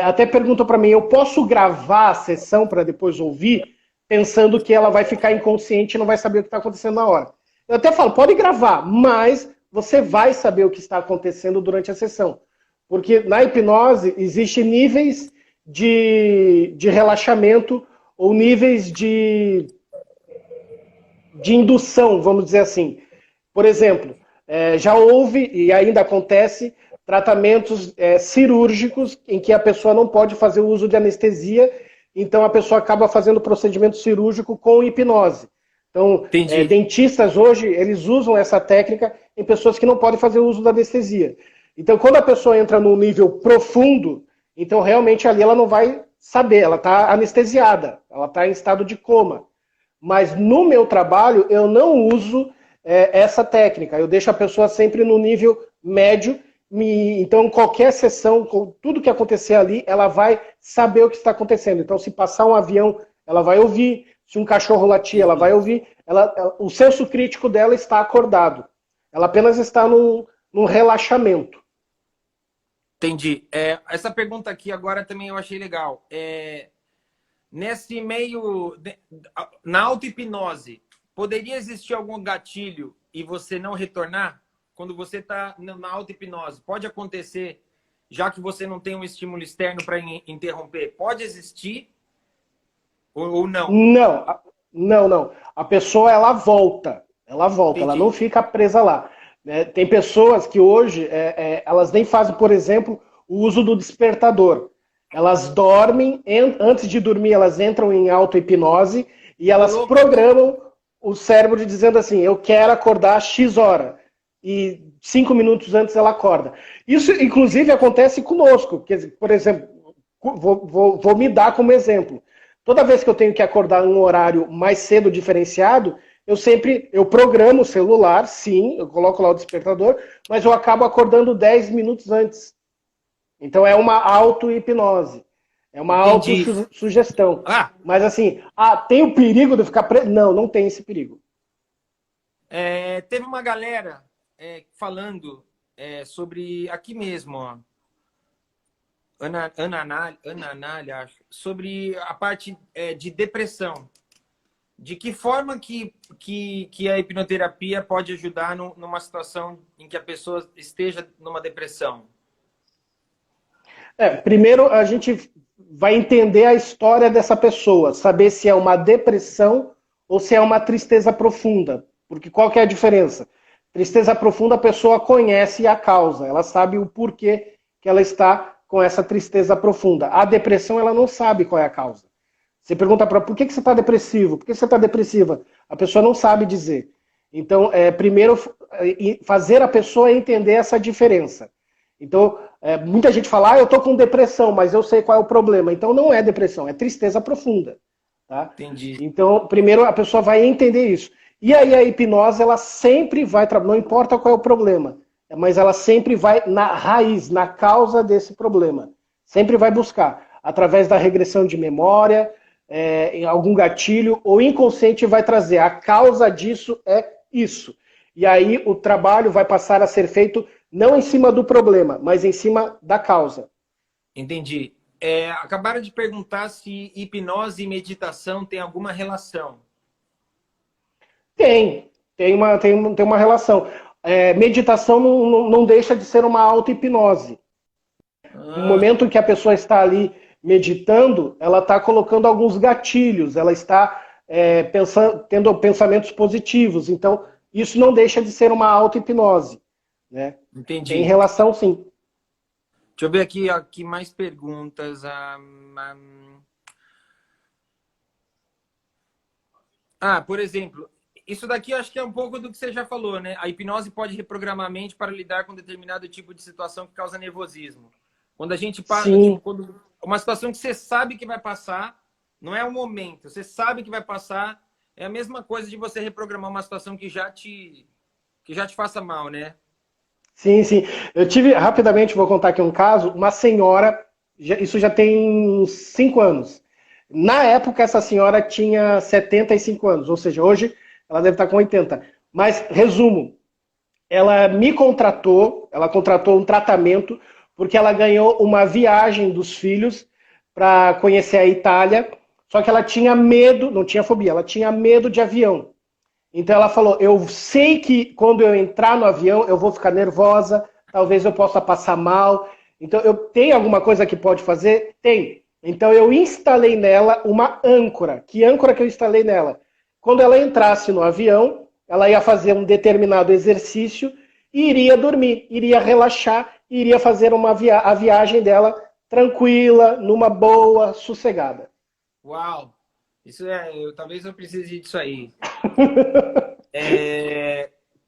até perguntam para mim, eu posso gravar a sessão para depois ouvir, pensando que ela vai ficar inconsciente e não vai saber o que está acontecendo na hora. Eu até falo, pode gravar, mas você vai saber o que está acontecendo durante a sessão. Porque na hipnose existem níveis de relaxamento ou níveis de indução, vamos dizer assim. Por exemplo, já houve e ainda acontece tratamentos cirúrgicos em que a pessoa não pode fazer o uso de anestesia, então a pessoa acaba fazendo o procedimento cirúrgico com hipnose. Então, dentistas hoje, eles usam essa técnica em pessoas que não podem fazer o uso da anestesia. Então, quando a pessoa entra num nível profundo, então realmente ali ela não vai saber, ela está anestesiada, ela está em estado de coma. Mas no meu trabalho, eu não uso essa técnica. Eu deixo a pessoa sempre no nível médio. Então, qualquer sessão, com tudo que acontecer ali, ela vai saber o que está acontecendo. Então, se passar um avião, ela vai ouvir. Se um cachorro latir, ela vai ouvir. O senso crítico dela está acordado. Ela apenas está num relaxamento. Entendi. Essa pergunta aqui agora também eu achei legal. Nesse meio, na auto-hipnose, poderia existir algum gatilho e você não retornar? Quando você está na auto-hipnose, pode acontecer, já que você não tem um estímulo externo para interromper, pode existir ou não? Não. A pessoa, ela volta. Entendi. Ela não fica presa lá. Tem pessoas que hoje, elas nem fazem, por exemplo, o uso do despertador. Elas dormem, antes de dormir, elas entram em auto-hipnose e elas programam o cérebro dizendo assim, eu quero acordar às X hora. E 5 minutos antes ela acorda. Isso, inclusive, acontece conosco. Por exemplo, vou me dar como exemplo. Toda vez que eu tenho que acordar em um horário mais cedo diferenciado, eu programo o celular, sim, eu coloco lá o despertador, mas eu acabo acordando 10 minutos antes. Então é uma auto-hipnose. É uma autossugestão. Mas assim, tem o perigo de ficar preso? Não tem esse perigo. Teve uma galera falando sobre, aqui mesmo, ó, Ana Anália, acho, sobre a parte de depressão. De que forma que a hipnoterapia pode ajudar numa situação em que a pessoa esteja numa depressão? Primeiro, a gente vai entender a história dessa pessoa, saber se é uma depressão ou se é uma tristeza profunda. Porque qual que é a diferença? Tristeza profunda, a pessoa conhece a causa, ela sabe o porquê que ela está com essa tristeza profunda. A depressão, ela não sabe qual é a causa. Você pergunta para ela, por que você está depressivo? Por que você está depressiva? A pessoa não sabe dizer. Então, primeiro, fazer a pessoa entender essa diferença. Então, muita gente fala, eu estou com depressão, mas eu sei qual é o problema. Então, não é depressão, é tristeza profunda. Tá? Entendi. Então, primeiro, a pessoa vai entender isso. E aí, a hipnose, ela sempre vai, não importa qual é o problema, mas ela sempre vai na raiz, na causa desse problema. Sempre vai buscar, através da regressão de memória, em algum gatilho, o inconsciente vai trazer a causa disso é isso. E aí o trabalho vai passar a ser feito não em cima do problema, mas em cima da causa. Entendi. Acabaram de perguntar se hipnose e meditação tem alguma relação. Tem uma relação. Meditação não deixa de ser uma auto-hipnose. No momento em que a pessoa está ali meditando, ela está colocando alguns gatilhos, ela está tendo pensamentos positivos. Então, isso não deixa de ser uma auto-hipnose. Né? Entendi. Tem relação, sim. Deixa eu ver aqui mais perguntas. Por exemplo, isso daqui eu acho que é um pouco do que você já falou, né? A hipnose pode reprogramar a mente para lidar com determinado tipo de situação que causa nervosismo. Quando a gente passa, uma situação que você sabe que vai passar, não é o momento, você sabe que vai passar, É a mesma coisa de você reprogramar uma situação que já te faça mal, né? Sim, sim. Eu tive, rapidamente, vou contar aqui um caso, uma senhora, isso já tem uns 5 anos. Na época, essa senhora tinha 75 anos, ou seja, hoje ela deve estar com 80. Mas, resumo, ela contratou um tratamento, porque ela ganhou uma viagem dos filhos para conhecer a Itália, só que ela tinha medo, não tinha fobia, ela tinha medo de avião. Então ela falou, eu sei que quando eu entrar no avião eu vou ficar nervosa, talvez eu possa passar mal. Então eu tenho alguma coisa que pode fazer? Tem. Então eu instalei nela uma âncora. Que âncora que eu instalei nela? Quando ela entrasse no avião, ela ia fazer um determinado exercício e iria dormir, iria relaxar, iria fazer a viagem dela tranquila, numa boa, sossegada. Uau! Talvez eu precise disso aí.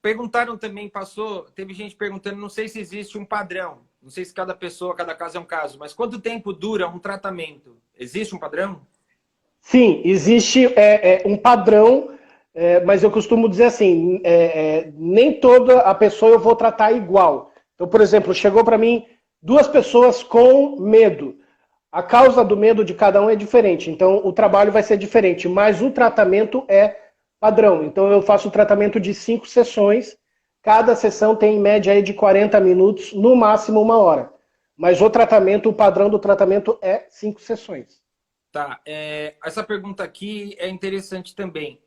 Perguntaram também, teve gente perguntando, não sei se existe um padrão, não sei se cada pessoa, cada caso é um caso, mas quanto tempo dura um tratamento? Existe um padrão? Sim, existe um padrão, mas eu costumo dizer assim, nem toda a pessoa eu vou tratar igual. Então, por exemplo, chegou para mim 2 pessoas com medo. A causa do medo de cada um é diferente, então o trabalho vai ser diferente, mas o tratamento é padrão. Então eu faço o tratamento de 5 sessões, cada sessão tem em média aí de 40 minutos, no máximo 1 hora. Mas o padrão do tratamento é 5 sessões. Tá, essa pergunta aqui é interessante também.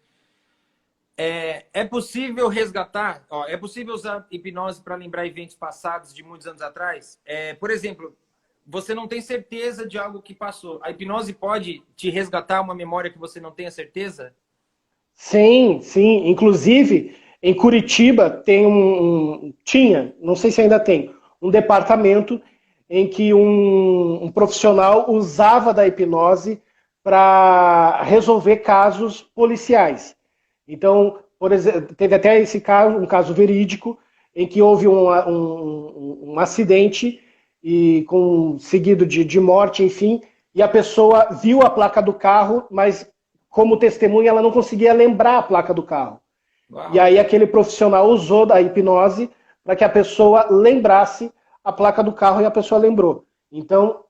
É possível resgatar, é possível usar hipnose para lembrar eventos passados de muitos anos atrás? Por exemplo, você não tem certeza de algo que passou. A hipnose pode te resgatar uma memória que você não tenha certeza? Sim, sim. Inclusive, em Curitiba tinha, não sei se ainda tem, um departamento em que um profissional usava da hipnose para resolver casos policiais. Então, por exemplo, teve até esse caso, um caso verídico, em que houve um acidente seguido de morte, enfim, e a pessoa viu a placa do carro, mas como testemunha ela não conseguia lembrar a placa do carro. Uau. E aí aquele profissional usou da hipnose para que a pessoa lembrasse a placa do carro e a pessoa lembrou. Então,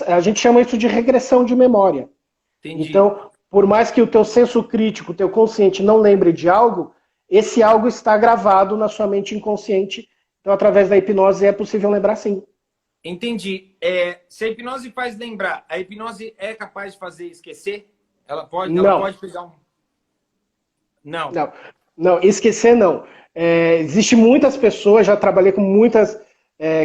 a gente chama isso de regressão de memória. Entendi. Então, por mais que o teu senso crítico, o teu consciente não lembre de algo, esse algo está gravado na sua mente inconsciente. Então, através da hipnose é possível lembrar sim. Entendi. Se a hipnose faz lembrar, a hipnose é capaz de fazer esquecer? Ela pode pegar um... Não. Não, esquecer não. Existe muitas pessoas, já trabalhei com muitas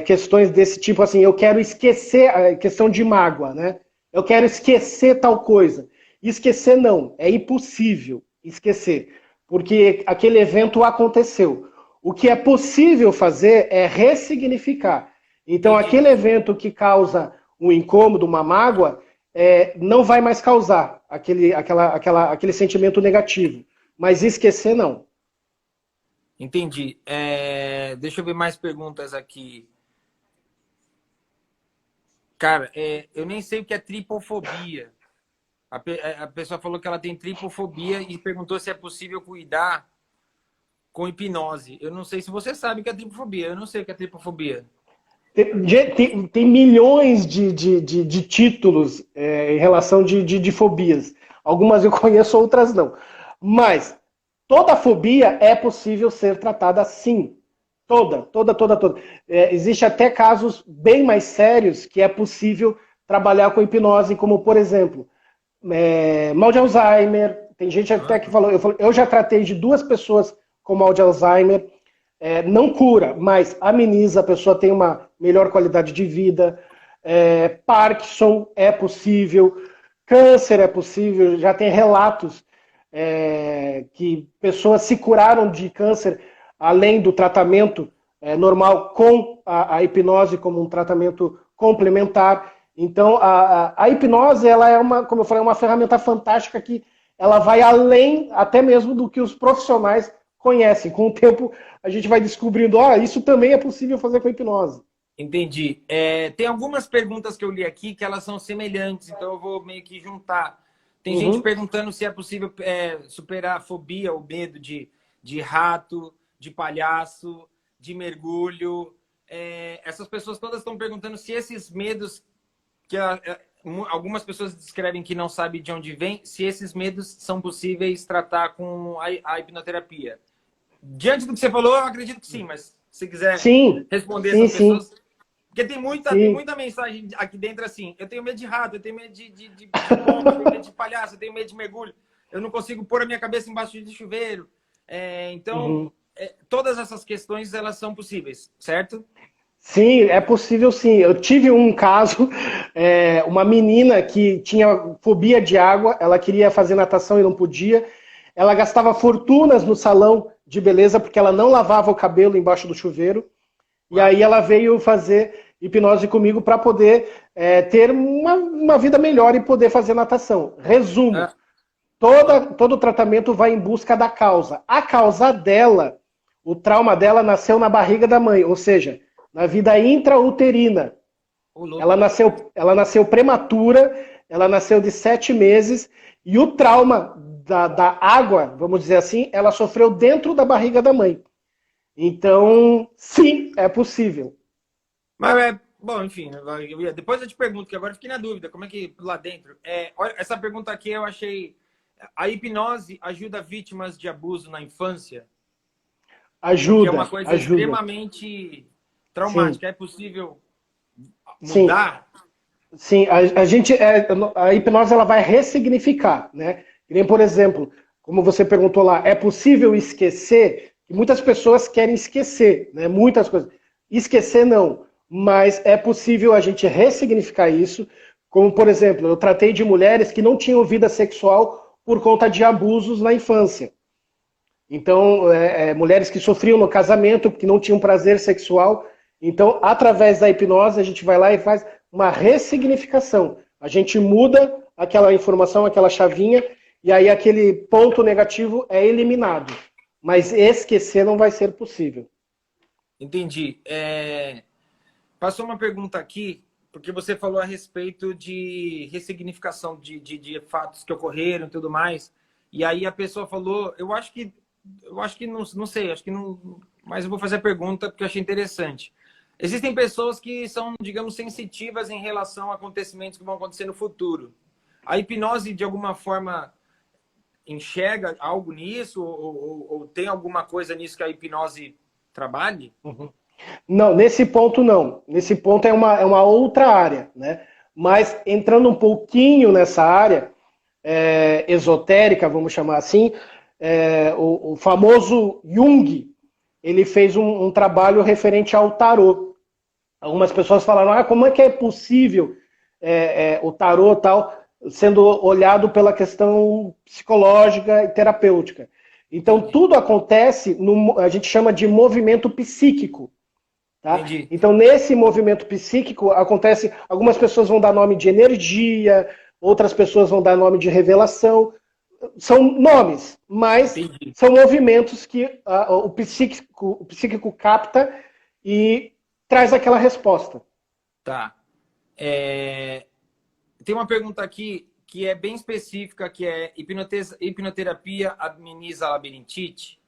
questões desse tipo, assim, eu quero esquecer, a questão de mágoa, né? Eu quero esquecer tal coisa. Esquecer não, é impossível esquecer, porque aquele evento aconteceu. O que é possível fazer é ressignificar. Então, aquele evento que causa um incômodo, uma mágoa, não vai mais causar aquele sentimento negativo. Mas esquecer, não. Entendi. Deixa eu ver mais perguntas aqui. Cara, eu nem sei o que é tripofobia. A pessoa falou que ela tem tripofobia e perguntou se é possível cuidar com hipnose. Eu não sei se você sabe o que é tripofobia. Eu não sei o que é tripofobia. Tem milhões de títulos em relação de fobias. Algumas eu conheço, outras não. Mas toda fobia é possível ser tratada sim. Toda. Existe até casos bem mais sérios que é possível trabalhar com hipnose, como, por exemplo, mal de Alzheimer. Tem gente até que falou, eu já tratei de 2 pessoas com mal de Alzheimer. Não cura, mas ameniza, a pessoa tem uma melhor qualidade de vida. Parkinson é possível, câncer é possível, já tem relatos que pessoas se curaram de câncer além do tratamento normal com a hipnose como um tratamento complementar. Então a hipnose ela é como eu falei, uma ferramenta fantástica que ela vai além até mesmo do que os profissionais conhecem. Com o tempo, a gente vai descobrindo, isso também é possível fazer com a hipnose. Entendi. Tem algumas perguntas que eu li aqui que elas são semelhantes, então eu vou meio que juntar. Tem gente perguntando se é possível superar a fobia, o medo de rato, de palhaço, de mergulho. Essas pessoas todas estão perguntando se esses medos que algumas pessoas descrevem que não sabem de onde vem, se esses medos são possíveis tratar com a hipnoterapia. Diante do que você falou, eu acredito que sim, mas se quiser responder essas pessoas... Porque tem muita mensagem aqui dentro assim, eu tenho medo de rato, eu tenho medo de pomba, eu tenho medo de palhaço, eu tenho medo de mergulho, eu não consigo pôr a minha cabeça embaixo de chuveiro. Então, todas essas questões, elas são possíveis, certo? Sim, é possível sim. Eu tive um caso, uma menina que tinha fobia de água, ela queria fazer natação e não podia. Ela gastava fortunas no salão de beleza porque ela não lavava o cabelo embaixo do chuveiro. E aí ela veio fazer hipnose comigo para poder ter uma vida melhor e poder fazer natação. Resumo, todo o tratamento vai em busca da causa. A causa dela, o trauma dela nasceu na barriga da mãe, ou seja, na vida intrauterina. Ela nasceu prematura, ela nasceu de 7 meses, e o trauma da água, vamos dizer assim, ela sofreu dentro da barriga da mãe. Então, sim, é possível. Mas, bom, enfim, depois eu te pergunto, que agora eu fiquei na dúvida, como é que lá dentro... olha, essa pergunta aqui eu achei... A hipnose ajuda vítimas de abuso na infância? Ajuda. Que é uma coisa extremamente traumática. Sim. É possível mudar? Sim, a hipnose ela vai ressignificar, né? Por exemplo, como você perguntou lá, é possível esquecer? Muitas pessoas querem esquecer, né? Muitas coisas. Esquecer não, mas é possível a gente ressignificar isso. Como, por exemplo, eu tratei de mulheres que não tinham vida sexual por conta de abusos na infância. Então, mulheres que sofriam no casamento, que não tinham prazer sexual. Então, através da hipnose, a gente vai lá e faz uma ressignificação. A gente muda aquela informação, aquela chavinha, e aí aquele ponto negativo é eliminado. Mas esquecer não vai ser possível. Entendi. Passou uma pergunta aqui, porque você falou a respeito de ressignificação de fatos que ocorreram e tudo mais. E aí a pessoa falou, eu acho que não sei, acho que não, mas eu vou fazer a pergunta porque eu achei interessante. Existem pessoas que são, digamos, sensitivas em relação a acontecimentos que vão acontecer no futuro. A hipnose, de alguma forma, enxerga algo nisso? Ou tem alguma coisa nisso que a hipnose trabalhe? Não, nesse ponto não. Nesse ponto é uma outra área, né? Mas entrando um pouquinho nessa área esotérica, vamos chamar assim, o famoso Jung, ele fez um trabalho referente ao tarô. Algumas pessoas falaram, como é que é possível o tarô tal, sendo olhado pela questão psicológica e terapêutica. Então, tudo acontece, a gente chama de movimento psíquico. Tá? Então, nesse movimento psíquico, acontece, algumas pessoas vão dar nome de energia, outras pessoas vão dar nome de revelação. São nomes, mas são movimentos que o psíquico capta e traz aquela resposta. Tá. Tem uma pergunta aqui que é bem específica, que é hipnoterapia ameniza a labirintite?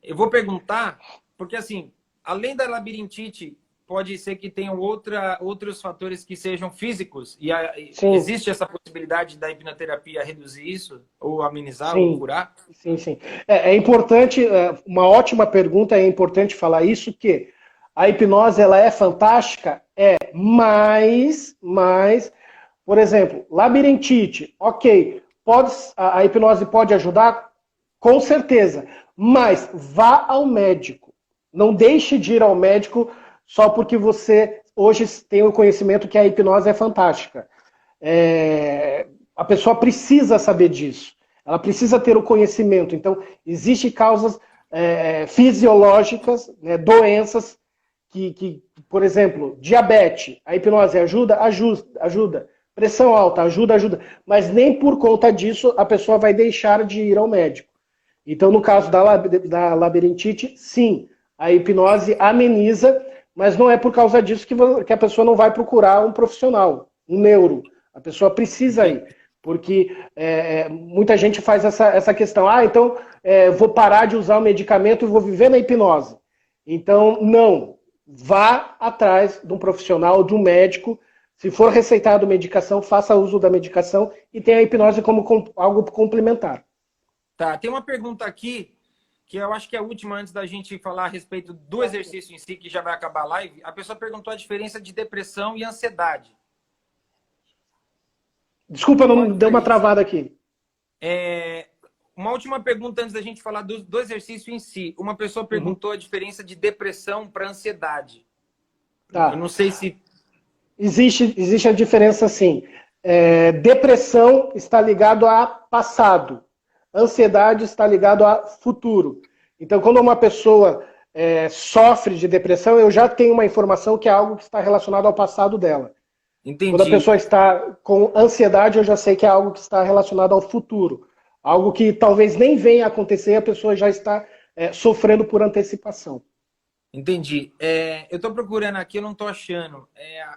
Eu vou perguntar, porque assim, além da labirintite, pode ser que tenham outros fatores que sejam físicos. E existe essa possibilidade da hipnoterapia reduzir isso? Ou amenizar, ou curar? Sim, sim. É importante, uma ótima pergunta, é importante falar isso, que a hipnose ela é fantástica, mas, por exemplo, labirintite, ok, a hipnose pode ajudar? Com certeza, mas vá ao médico. Não deixe de ir ao médico só porque você hoje tem o conhecimento que a hipnose é fantástica. A pessoa precisa saber disso. Ela precisa ter o conhecimento. Então, existem causas fisiológicas, né, doenças que, por exemplo, diabetes. A hipnose ajuda? Ajuda. Pressão alta, ajuda. Mas nem por conta disso a pessoa vai deixar de ir ao médico. Então, no caso da labirintite, sim, a hipnose ameniza, mas não é por causa disso que a pessoa não vai procurar um profissional, um neuro. A pessoa precisa ir. Porque muita gente faz essa questão. Ah, então vou parar de usar o medicamento e vou viver na hipnose. Então, não. Vá atrás de um profissional, de um médico. Se for receitado medicação, faça uso da medicação e tenha a hipnose como algo complementar. Tá, tem uma pergunta aqui, que eu acho que é a última antes da gente falar a respeito do exercício em si, que já vai acabar a live. A pessoa perguntou a diferença de depressão e ansiedade. Desculpa, não deu uma travada aqui. Uma última pergunta antes da gente falar do exercício em si. Uma pessoa perguntou a diferença de depressão para ansiedade. Tá. Eu não sei se... Existe a diferença, sim. Depressão está ligado a passado. Ansiedade está ligado a futuro. Então, quando uma pessoa sofre de depressão, eu já tenho uma informação que é algo que está relacionado ao passado dela. Entendi. Quando a pessoa está com ansiedade, eu já sei que é algo que está relacionado ao futuro. Algo que talvez nem venha a acontecer e a pessoa já está sofrendo por antecipação. Entendi. Eu estou procurando aqui, eu não estou achando.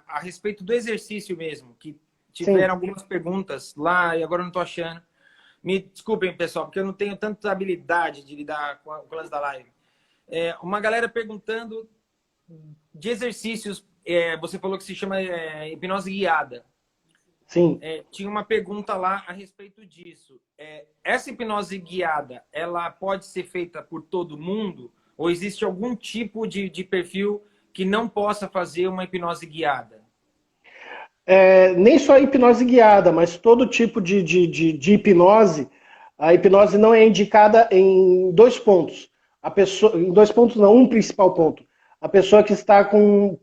A respeito do exercício mesmo, que tiveram algumas perguntas lá e agora eu não estou achando. Me desculpem, pessoal, porque eu não tenho tanta habilidade de lidar com o lance da live. Uma galera perguntando de exercícios, você falou que se chama hipnose guiada. Sim. Tinha uma pergunta lá a respeito disso. Essa hipnose guiada, ela pode ser feita por todo mundo? Ou existe algum tipo de perfil que não possa fazer uma hipnose guiada? Nem só a hipnose guiada, mas todo tipo de hipnose. A hipnose não é indicada em 2 pontos. Em 2 pontos não, um principal ponto. A pessoa que está com...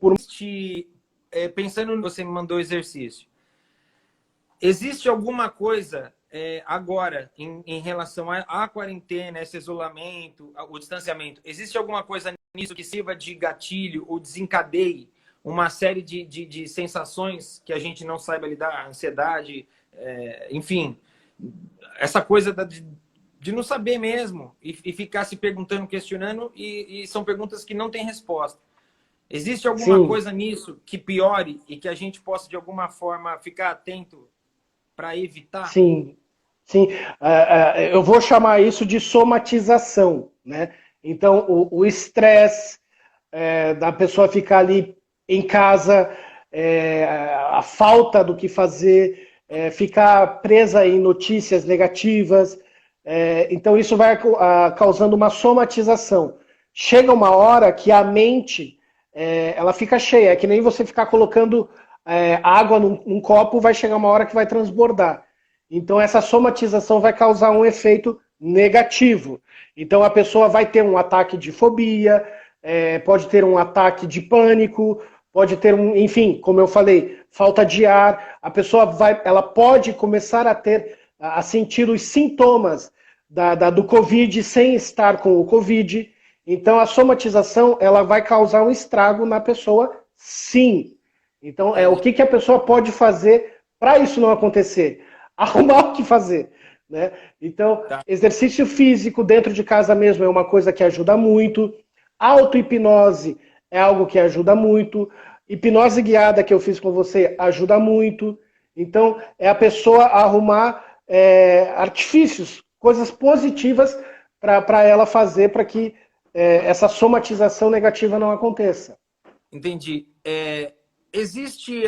Pensando no que você me mandou o exercício, existe alguma coisa agora em relação à quarentena, esse isolamento, o distanciamento, existe alguma coisa nisso que sirva de gatilho ou desencadeie uma série de sensações que a gente não saiba lidar, ansiedade, enfim, essa coisa de não saber mesmo e ficar se perguntando, questionando, e são perguntas que não têm resposta. Existe alguma coisa nisso que piore e que a gente possa, de alguma forma, ficar atento para evitar? Sim. Eu vou chamar isso de somatização, né? Então, o estresse da pessoa ficar ali em casa, a falta do que fazer, ficar presa em notícias negativas. Então, isso vai causando uma somatização. Chega uma hora que a mente ela fica cheia. É que nem você ficar colocando água num copo, vai chegar uma hora que vai transbordar. Então, essa somatização vai causar um efeito negativo. Então, a pessoa vai ter um ataque de fobia, pode ter um ataque de pânico, pode ter enfim, como eu falei, falta de ar. A pessoa ela pode começar a sentir os sintomas do Covid sem estar com o Covid. Então, a somatização ela vai causar um estrago na pessoa, sim. Então, o que a pessoa pode fazer para isso não acontecer? Arrumar o que fazer, né? Então, exercício físico dentro de casa mesmo é uma coisa que ajuda muito. Auto-hipnose é algo que ajuda muito. Hipnose guiada que eu fiz com você ajuda muito. Então, é a pessoa arrumar artifícios, coisas positivas para ela fazer para que essa somatização negativa não aconteça. Entendi. Existe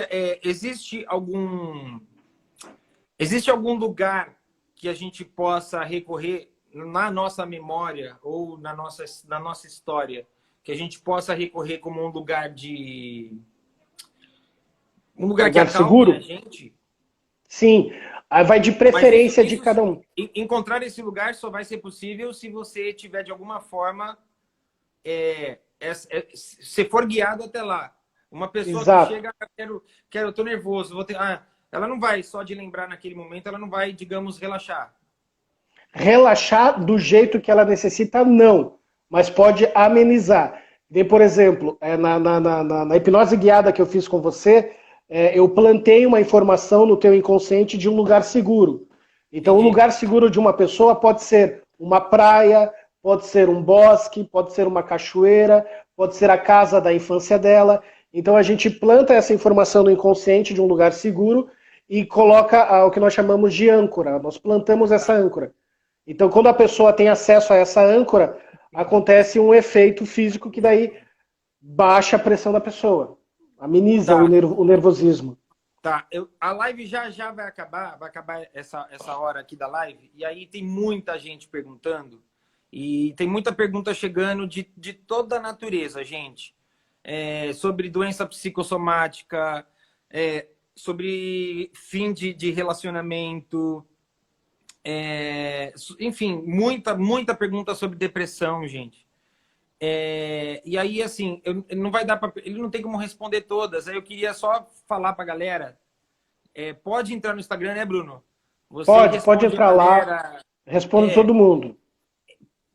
algum lugar que a gente possa recorrer na nossa memória ou na nossa história, que a gente possa recorrer como um lugar que acalme seguro? A gente? Sim, vai de preferência de cada um. Encontrar esse lugar só vai ser possível se você tiver de alguma forma se for guiado até lá. Uma pessoa que chega, eu tô nervoso, ela não vai só de lembrar naquele momento, ela não vai, digamos, relaxar. Relaxar do jeito que ela necessita, não. Mas pode amenizar. Por exemplo, na hipnose guiada que eu fiz com você, eu plantei uma informação no teu inconsciente de um lugar seguro. Então, o lugar seguro de uma pessoa pode ser uma praia, pode ser um bosque, pode ser uma cachoeira, pode ser a casa da infância dela. Então, a gente planta essa informação no inconsciente de um lugar seguro e coloca o que nós chamamos de âncora. Nós plantamos essa âncora. Então, quando a pessoa tem acesso a essa âncora, acontece um efeito físico que daí baixa a pressão da pessoa, ameniza o nervosismo. Tá, a live já vai acabar essa hora aqui da live, e aí tem muita gente perguntando, e tem muita pergunta chegando de toda a natureza, gente. Sobre doença psicossomática, sobre fim de relacionamento, enfim, muita pergunta sobre depressão, gente. E aí, assim, não vai dar ele não tem como responder todas. Aí eu queria só falar pra galera. Pode entrar no Instagram, né, Bruno? Você pode entrar lá. Responde todo mundo.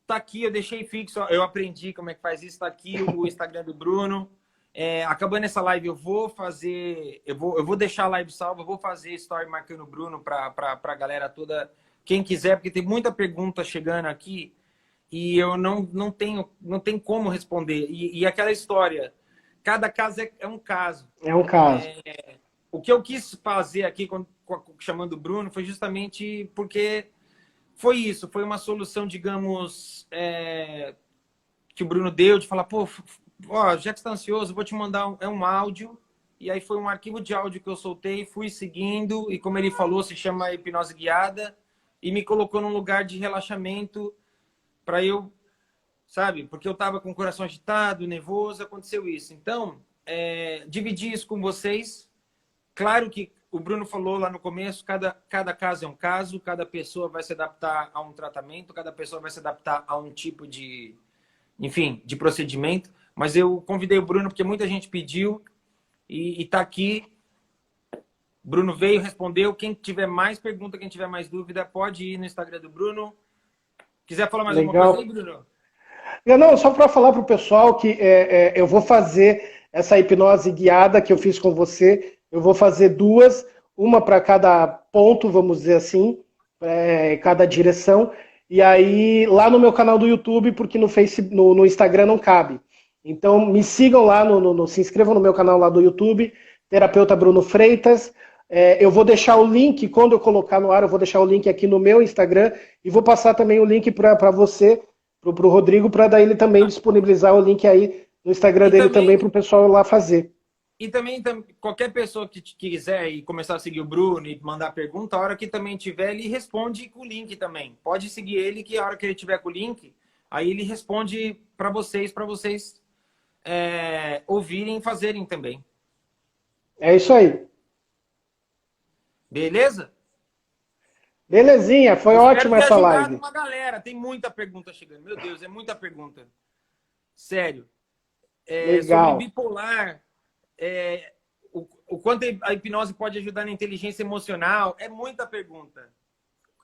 Tá aqui, eu deixei fixo. Eu aprendi como é que faz isso. Tá aqui o Instagram do Bruno. Acabando essa live, eu vou fazer. Eu vou deixar a live salva. Eu vou fazer story marcando o Bruno pra galera toda. Quem quiser, porque tem muita pergunta chegando aqui. E eu não tenho como responder. E aquela história, cada caso é um caso. É um caso. O que eu quis fazer aqui, chamando o Bruno, foi justamente porque foi isso. Foi uma solução, digamos, que o Bruno deu, de falar, pô, já que você está ansioso, vou te mandar um áudio. E aí foi um arquivo de áudio que eu soltei, fui seguindo. E como ele falou, se chama hipnose guiada. E me colocou num lugar de relaxamento para eu, sabe? Porque eu estava com o coração agitado, nervoso, aconteceu isso. Então, dividir isso com vocês. Claro que o Bruno falou lá no começo, cada caso é um caso, cada pessoa vai se adaptar a um tratamento, cada pessoa vai se adaptar a um tipo de, enfim, de procedimento. Mas eu convidei o Bruno porque muita gente pediu e está aqui. Bruno veio, respondeu. Quem tiver mais pergunta, quem tiver mais dúvida, pode ir no Instagram do Bruno. Quiser falar mais alguma coisa aí, Bruno? Não, só para falar para o pessoal que eu vou fazer essa hipnose guiada que eu fiz com você. Eu vou fazer 2, uma para cada ponto, vamos dizer assim, cada direção. E aí, lá no meu canal do YouTube, porque no Instagram não cabe. Então, me sigam lá, se inscrevam no meu canal lá do YouTube, Terapeuta Bruno Freitas. Eu vou deixar o link, quando eu colocar no ar, eu vou deixar o link aqui no meu Instagram e vou passar também o link para você, para o Rodrigo, para daí ele também disponibilizar o link aí no Instagram dele também para o pessoal lá fazer. E também, qualquer pessoa que quiser e começar a seguir o Bruno e mandar pergunta, a hora que também tiver, ele responde com o link também. Pode seguir ele, que a hora que ele tiver com o link, aí ele responde para vocês ouvirem e fazerem também. É isso aí. Beleza? Belezinha, foi ótima essa live. Uma galera, tem muita pergunta chegando. Meu Deus, é muita pergunta. Sério. Legal. Sobre bipolar, o quanto a hipnose pode ajudar na inteligência emocional, é muita pergunta.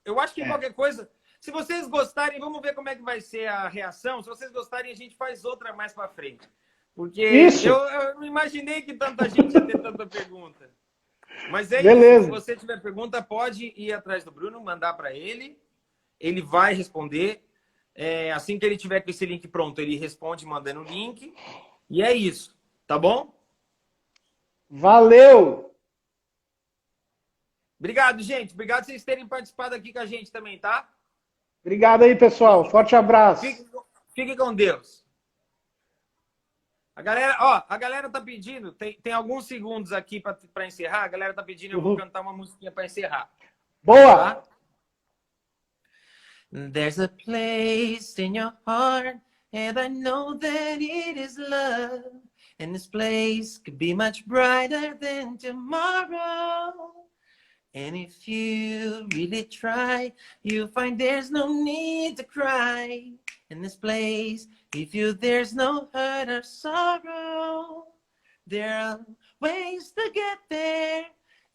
Eu acho que qualquer coisa, se vocês gostarem, vamos ver como é que vai ser a reação. Se vocês gostarem, a gente faz outra mais para frente. Porque eu não imaginei que tanta gente ia ter tanta pergunta. Mas Beleza. Isso, se você tiver pergunta, pode ir atrás do Bruno, mandar para ele. Ele vai responder. Assim que ele tiver com esse link pronto, ele responde mandando o link. E é isso. Tá bom? Valeu! Obrigado, gente. Obrigado por vocês terem participado aqui com a gente também, tá? Obrigado aí, pessoal. Forte abraço. Fique com Deus. A galera tá pedindo, tem alguns segundos aqui para encerrar. A galera tá pedindo, eu vou cantar uma musiquinha para encerrar. Boa! Tá? There's a place in your heart, and I know that it is love. And this place could be much brighter than tomorrow. And if you really try, you'll find there's no need to cry. In this place, there's no hurt or sorrow. There are ways to get there.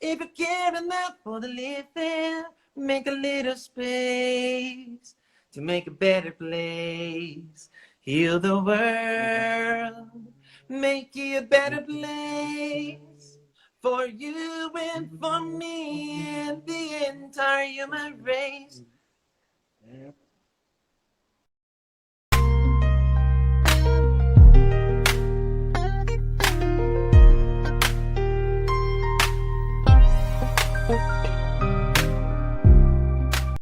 If you care enough for the live there, make a little space to make a better place. Heal the world, make it a better place for you and for me and the entire human race.